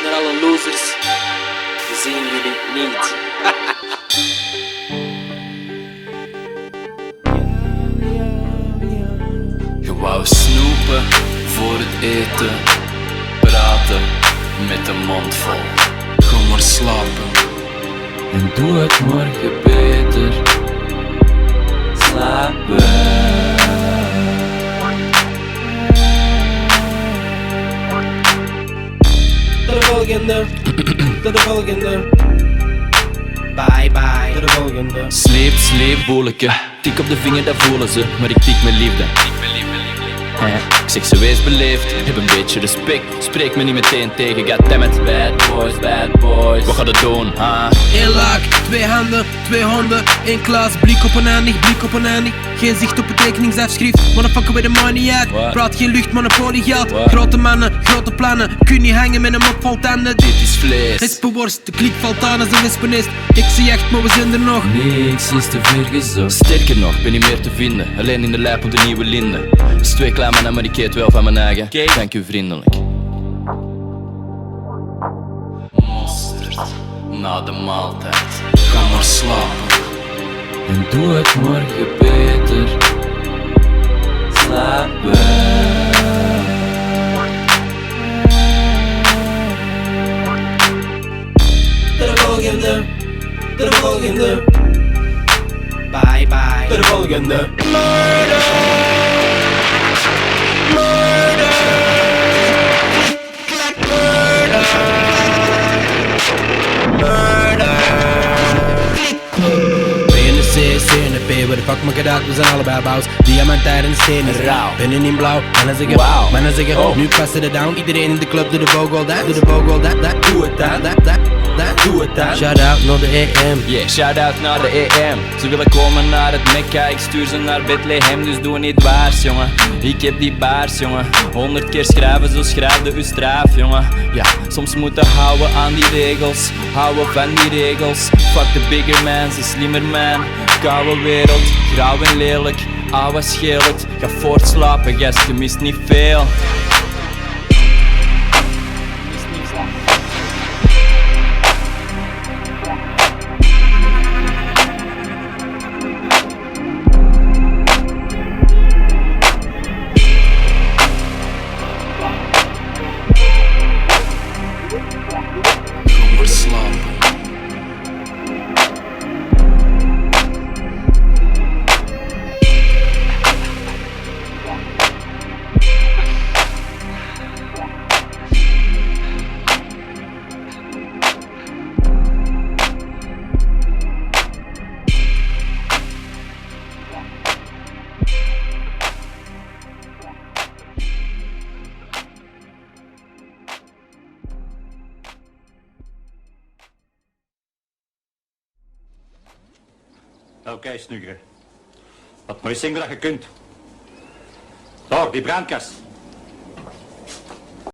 naar alle losers. We zien jullie niet. Je wou snoepen voor het eten, praten met de mond vol. Ga maar slapen. En doe het morgen beter. Slapen. Tot de volgende. Tot de volgende. Bye bye. Tot de volgende. Sleep, sleep, bolleke. Tik op de vinger, dat voelen ze. Maar ik tik met liefde. Ik zeg ze wees beleefd, heb een beetje respect. Spreek me niet meteen tegen, goddammit. Bad boys, bad boys. Wat gaat het doen, ha? Eén laak, twee handen, twee honden, één klas, blik op een handig, blik op een handig. Geen zicht op betekeningsafschrift, motherfucker with the money out. What? Praat geen lucht, monopolie geld. What? Grote mannen, grote plannen, kun niet hangen met een mop vol tanden. Dit is vlees. Wespenworst, de klik valt aan als een wespenist. Ik zie echt, maar we zijn er nog. Niks is te ver gezocht. Sterker nog, ben niet meer te vinden. Alleen in de lijp op de nieuwe linden. Het is twee klein mannen, maar ik eet wel van mijn eigen. Dank u vriendelijk. Mosterd, na de maaltijd. Ga maar slapen. En doe het morgen beter. Slapen. Tot de volgende. Tot de volgende. Bye bye. Tot de volgende. Waar de fuck maak je dat? We zijn allebei bouws. Diamant daar in de steen is Rauw. Binnen in blauw, mannen zeggen Wauw. mannen zeggen Oh. Nu passen het down, iedereen in de club doe de bogo dat. Doe de bogo dat, doe het dat, doe het dat. Shout out naar de AM. Yeah, shout out naar de EM. Ze willen komen naar het Mekka, ik stuur ze naar Bethlehem. Dus doe niet waars, jongen. Ik heb die baars, jongen. 100 keer schrijven, zo schrijfde uw straaf, jongen. Ja, soms moeten houden aan die regels. Houden van die regels. Fuck the bigger man, ze slimmer man. Koude wereld, grauw en lelijk. Ouwe scheelt, ga voortslapen, gast, je mist niet veel. Ga maar slapen. Oké, Snugger. Wat moet je zingen dat je kunt. Door, die brandkast.